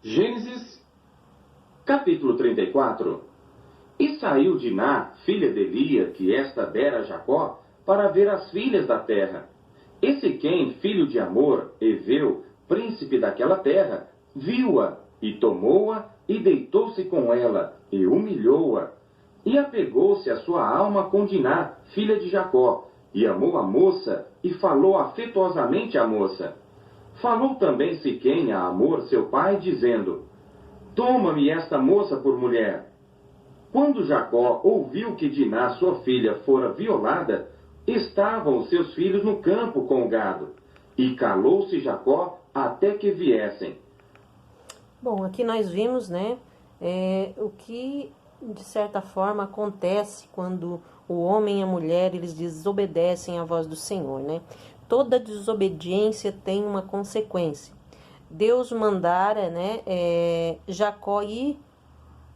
Gênesis, capítulo 34. E saiu Diná, filha de Lia, que esta dera a Jacó, para ver as filhas da terra. E Siquém, filho de Amor, heveu, príncipe daquela terra, viu-a, e tomou-a, e deitou-se com ela, e humilhou-a. E apegou-se a sua alma com Diná, filha de Jacó, e amou a moça, e falou afetuosamente à moça. Falou também Siquém a Amor, seu pai, dizendo: Toma-me esta moça por mulher. Quando Jacó ouviu que Diná, sua filha, fora violada, estavam os seus filhos no campo com o gado. E calou-se Jacó até que viessem. Bom, aqui nós vimos, né, o que, de certa forma, acontece quando o homem e a mulher, eles desobedecem à voz do Senhor, né? Toda desobediência tem uma consequência. Deus mandara, né, Jacó ir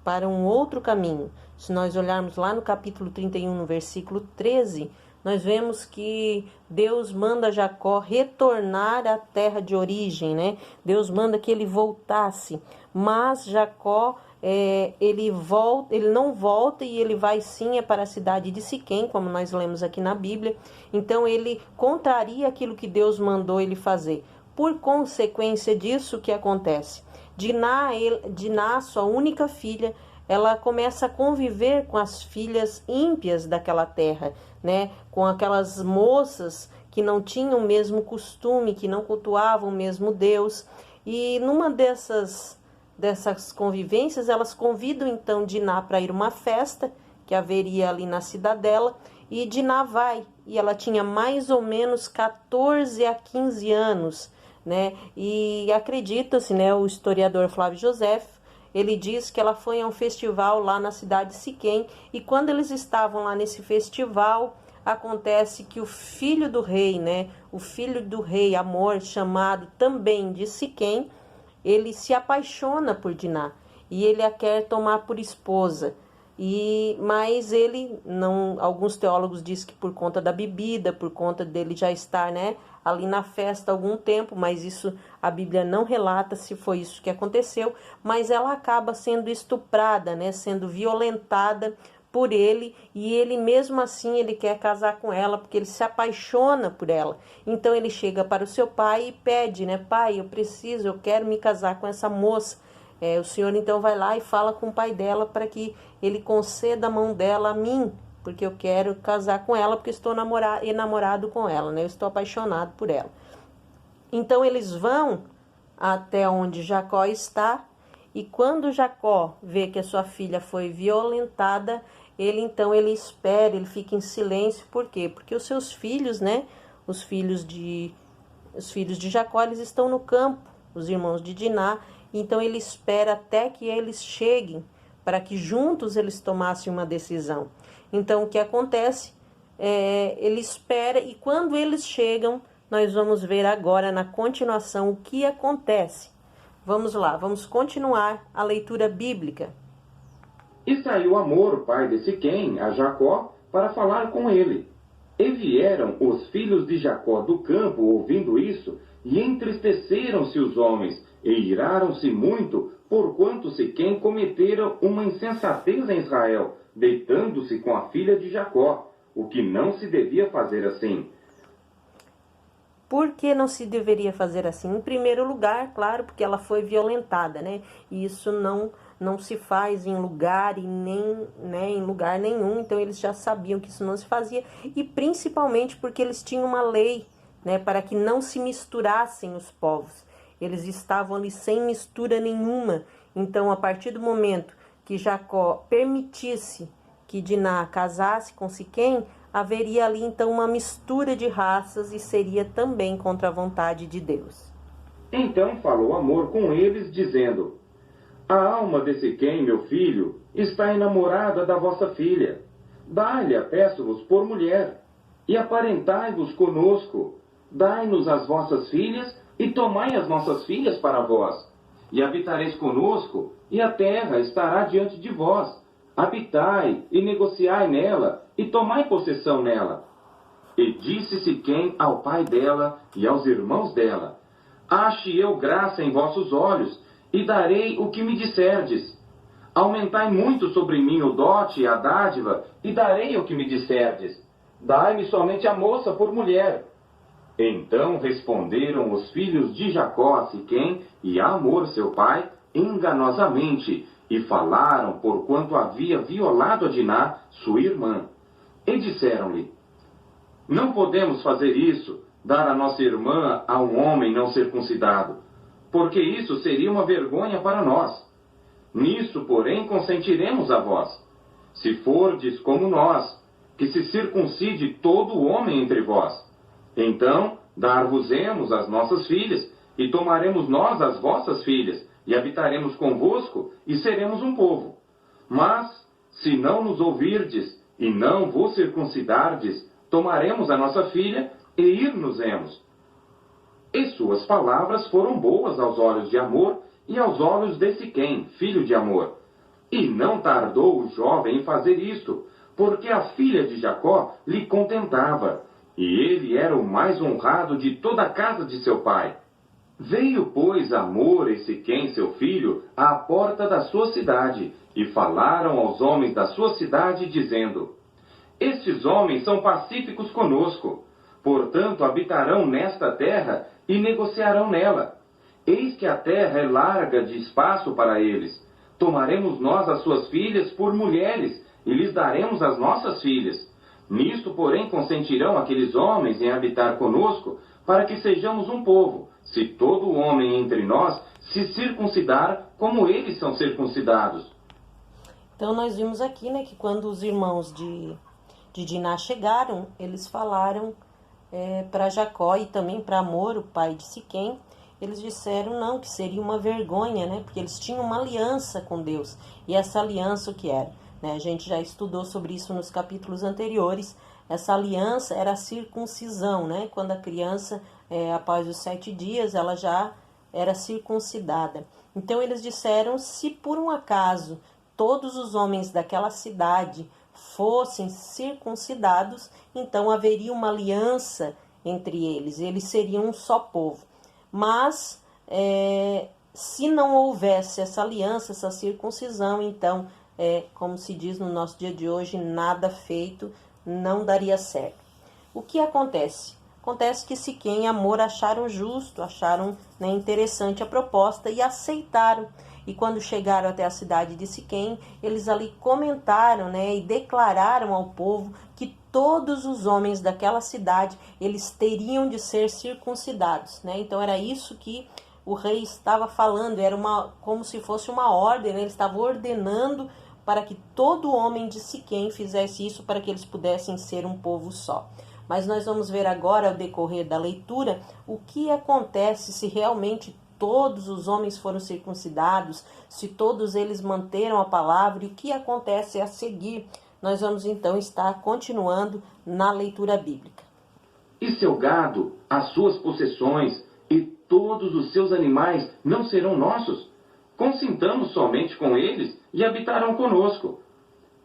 para um outro caminho. Se nós olharmos lá no capítulo 31, no versículo 13, nós vemos que Deus manda Jacó retornar à terra de origem, né? Deus manda que ele voltasse, mas Jacó, ele não volta e ele vai sim para a cidade de Siquém, como nós lemos aqui na Bíblia. Então ele contraria aquilo que Deus mandou ele fazer. Por consequência disso, o que acontece? Diná, sua única filha, ela começa a conviver com as filhas ímpias daquela terra, né? Com aquelas moças que não tinham o mesmo costume, que não cultuavam o mesmo Deus. E numa dessas convivências, elas convidam então Diná para ir a uma festa que haveria ali na cidadela, e Diná vai, e ela tinha mais ou menos 14 a 15 anos, né? E acredita-se, né, o historiador Flávio José, ele diz que ela foi a um festival lá na cidade de Siquém, e quando eles estavam lá nesse festival, acontece que o filho do rei, né, o filho do rei Amor, chamado também de Siquém, ele se apaixona por Diná, e ele a quer tomar por esposa. Mas ele não, alguns teólogos dizem que por conta da bebida, por conta dele já estar, né, ali na festa há algum tempo, mas isso a Bíblia não relata se foi isso que aconteceu, mas ela acaba sendo estuprada, né, sendo violentada por ele, e ele mesmo assim ele quer casar com ela, porque ele se apaixona por ela. Então ele chega para o seu pai e pede, né, pai, eu quero me casar com essa moça. O senhor então vai lá e fala com o pai dela para que ele conceda a mão dela a mim, porque eu quero casar com ela, porque estou enamorado com ela, né? Eu estou apaixonado por ela. Então eles vão até onde Jacó está, e quando Jacó vê que a sua filha foi violentada, ele espera, ele fica em silêncio. Por quê? Porque os seus filhos, né? Os filhos de Jacó, eles estão no campo, os irmãos de Diná. Então ele espera até que eles cheguem, para que juntos eles tomassem uma decisão. Então o que acontece? Ele espera, e quando eles chegam, nós vamos ver agora na continuação o que acontece. Vamos lá, vamos continuar a leitura bíblica. E saiu Amor, pai de Siquém, a Jacó, para falar com ele. E vieram os filhos de Jacó do campo, ouvindo isso, e entristeceram-se os homens, e iraram-se muito, porquanto Siquém cometera uma insensatez em Israel, deitando-se com a filha de Jacó, o que não se devia fazer assim. Por que não se deveria fazer assim? Em primeiro lugar, claro, porque ela foi violentada, né? E isso não se faz em lugar e nem, né, em lugar nenhum. Então eles já sabiam que isso não se fazia, e principalmente porque eles tinham uma lei, né, para que não se misturassem os povos. Eles estavam ali sem mistura nenhuma. Então, a partir do momento que Jacó permitisse que Diná casasse com Siquém, haveria ali então uma mistura de raças, e seria também contra a vontade de Deus. Então falou Amor com eles, dizendo: A alma de Siquém, meu filho, está enamorada da vossa filha. Dai-lhe, peço-vos, por mulher, e aparentai-vos conosco. Dai-nos as vossas filhas, e tomai as nossas filhas para vós. E habitareis conosco, e a terra estará diante de vós. Habitai, e negociai nela, e tomai possessão nela. E disse Siquém ao pai dela e aos irmãos dela: Ache eu graça em vossos olhos, e darei o que me disserdes. Aumentai muito sobre mim o dote e a dádiva, e darei o que me disserdes. Dai-me somente a moça por mulher. Então responderam os filhos de Jacó a Siquém e a Hamor seu pai, enganosamente, e falaram porquanto havia violado a Diná, sua irmã. E disseram-lhe: não podemos fazer isso, dar a nossa irmã a um homem não circuncidado, porque isso seria uma vergonha para nós. Nisso, porém, consentiremos a vós, se fordes como nós, que se circuncide todo homem entre vós. Então, dar-vos-emos as nossas filhas, e tomaremos nós as vossas filhas, e habitaremos convosco, e seremos um povo. Mas, se não nos ouvirdes, e não vos circuncidardes, tomaremos a nossa filha, e ir-nos-emos. E suas palavras foram boas aos olhos de Hamor, e aos olhos de Siquém, filho de Hamor. E não tardou o jovem em fazer isto, porque a filha de Jacó lhe contentava, e ele era o mais honrado de toda a casa de seu pai. Veio, pois, Hamor e Siquém, seu filho, à porta da sua cidade, e falaram aos homens da sua cidade, dizendo: estes homens são pacíficos conosco, portanto habitarão nesta terra e negociarão nela. Eis que a terra é larga de espaço para eles. Tomaremos nós as suas filhas por mulheres, e lhes daremos as nossas filhas. Nisto, porém, consentirão aqueles homens em habitar conosco, para que sejamos um povo, se todo homem entre nós se circuncidar como eles são circuncidados. Então nós vimos aqui, né, que quando os irmãos de Diná chegaram, eles falaram para Jacó e também para Hamor, o pai de Siquém. Eles disseram não, que seria uma vergonha, né? Porque eles tinham uma aliança com Deus. E essa aliança o que era? Né? A gente já estudou sobre isso nos capítulos anteriores. Essa aliança era a circuncisão, né? Quando a criança, após os 7 dias, ela já era circuncidada. Então eles disseram, se por um acaso todos os homens daquela cidade fossem circuncidados, então haveria uma aliança entre eles. Eles seriam um só povo. Mas, se não houvesse essa aliança, essa circuncisão, então, como se diz no nosso dia de hoje, nada feito, não daria certo. O que acontece? Acontece que Siquém e Hamor acharam justo, acharam, né, interessante a proposta e aceitaram. E quando chegaram até a cidade de Siquém, eles ali comentaram, né, e declararam ao povo que todos os homens daquela cidade, eles teriam de ser circuncidados, né? Então era isso que o rei estava falando, era como se fosse uma ordem, né? Ele estava ordenando para que todo homem de Siquém fizesse isso, para que eles pudessem ser um povo só. Mas nós vamos ver agora, ao decorrer da leitura, o que acontece se realmente todos os homens foram circuncidados, se todos eles manteram a palavra, e o que acontece a seguir. Nós vamos então estar continuando na leitura bíblica. E seu gado, as suas possessões e todos os seus animais não serão nossos? Consintamos somente com eles e habitarão conosco.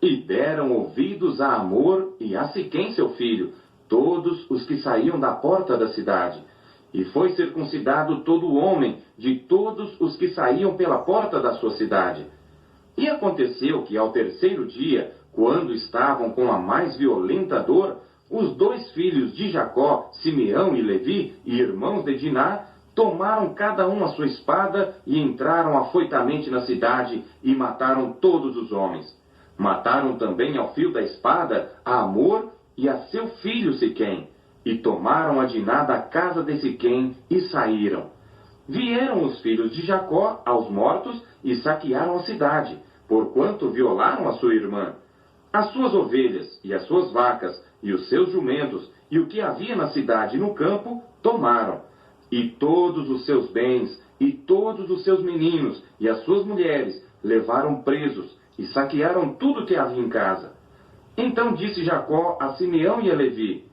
E deram ouvidos a Hamor e a Siquém seu filho, todos os que saíam da porta da cidade. E foi circuncidado todo homem de todos os que saíam pela porta da sua cidade. E aconteceu que ao 3º dia, quando estavam com a mais violenta dor, os 2 filhos de Jacó, Simeão e Levi, irmãos de Diná, tomaram cada um a sua espada e entraram afoitamente na cidade e mataram todos os homens. Mataram também ao fio da espada a Hamor e a seu filho Siquém, e tomaram a Diná da casa de Siquém e saíram. Vieram os filhos de Jacó aos mortos e saquearam a cidade, porquanto violaram a sua irmã. As suas ovelhas e as suas vacas e os seus jumentos e o que havia na cidade e no campo tomaram. E todos os seus bens e todos os seus meninos e as suas mulheres levaram presos e saquearam tudo que havia em casa. Então disse Jacó a Simeão e a Levi: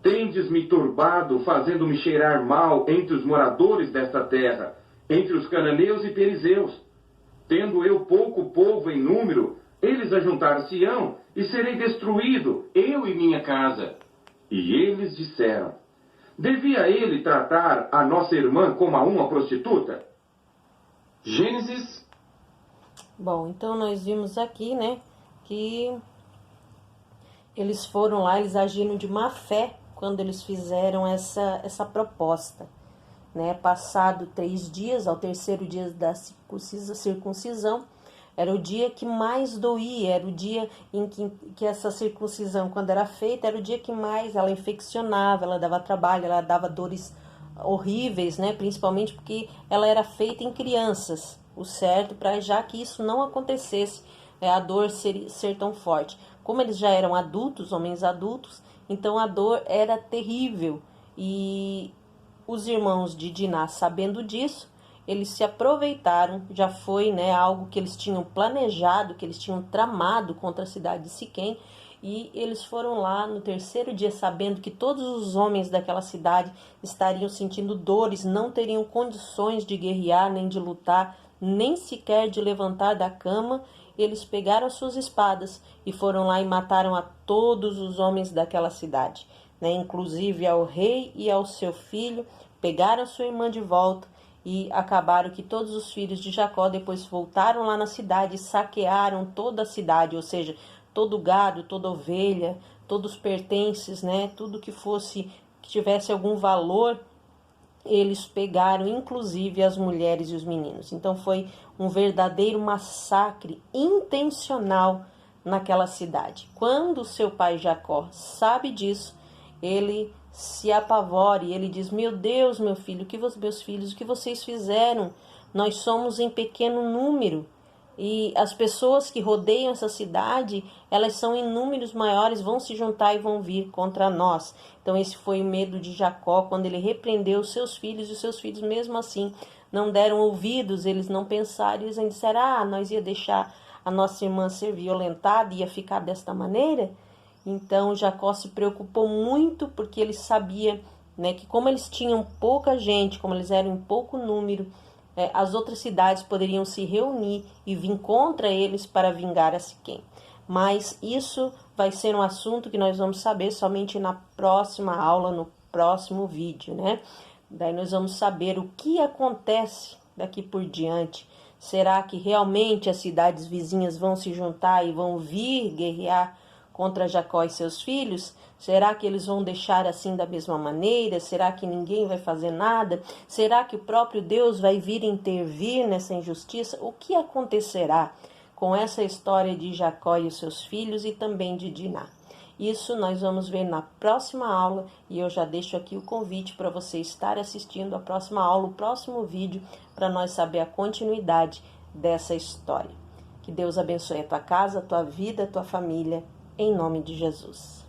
tendes-me turbado, fazendo-me cheirar mal entre os moradores desta terra, entre os cananeus e perizeus. Tendo eu pouco povo em número, eles ajuntar-se-ão, e serei destruído, eu e minha casa. E eles disseram: devia ele tratar a nossa irmã como a uma prostituta? Gênesis. Bom, então nós vimos aqui, né, que eles foram lá, eles agiram de má fé quando eles fizeram essa proposta, né? Passado 3 dias, ao terceiro dia da circuncisão, era o dia que mais doía, era o dia em que essa circuncisão, quando era feita, era o dia que mais ela infeccionava, ela dava trabalho, ela dava dores horríveis, né? Principalmente porque ela era feita em crianças, o certo para já que isso não acontecesse, a dor ser tão forte. Como eles já eram adultos, homens adultos, então a dor era terrível. E os irmãos de Diná, sabendo disso, eles se aproveitaram, já foi, né, algo que eles tinham planejado, que eles tinham tramado contra a cidade de Siquém, e eles foram lá no terceiro dia, sabendo que todos os homens daquela cidade estariam sentindo dores, não teriam condições de guerrear, nem de lutar, nem sequer de levantar da cama. Eles pegaram as suas espadas e foram lá e mataram a todos os homens daquela cidade, né? Inclusive ao rei e ao seu filho, pegaram a sua irmã de volta e acabaram que todos os filhos de Jacó depois voltaram lá na cidade e saquearam toda a cidade, ou seja, todo o gado, toda ovelha, todos os pertences, né? Tudo que tivesse algum valor, eles pegaram, inclusive as mulheres e os meninos. Então foi um verdadeiro massacre intencional naquela cidade. Quando seu pai Jacó sabe disso, ele se apavora e ele diz: meu Deus, meu filho, meus filhos, o que vocês fizeram? Nós somos em pequeno número. E as pessoas que rodeiam essa cidade, elas são em números maiores, vão se juntar e vão vir contra nós. Então esse foi o medo de Jacó quando ele repreendeu os seus filhos, e os seus filhos mesmo assim não deram ouvidos, eles não pensaram, eles disseram: nós ia deixar a nossa irmã ser violentada, ia ficar desta maneira? Então Jacó se preocupou muito, porque ele sabia, né, que como eles tinham pouca gente, como eles eram em pouco número, as outras cidades poderiam se reunir e vir contra eles para vingar a Siquém. Mas isso vai ser um assunto que nós vamos saber somente na próxima aula, no próximo vídeo, né? Daí nós vamos saber o que acontece daqui por diante. Será que realmente as cidades vizinhas vão se juntar e vão vir guerrear contra Jacó e seus filhos? Será que eles vão deixar assim da mesma maneira? Será que ninguém vai fazer nada? Será que o próprio Deus vai vir intervir nessa injustiça? O que acontecerá com essa história de Jacó e os seus filhos e também de Diná? Isso nós vamos ver na próxima aula, e eu já deixo aqui o convite para você estar assistindo a próxima aula, o próximo vídeo, para nós saber a continuidade dessa história. Que Deus abençoe a tua casa, a tua vida, a tua família, em nome de Jesus.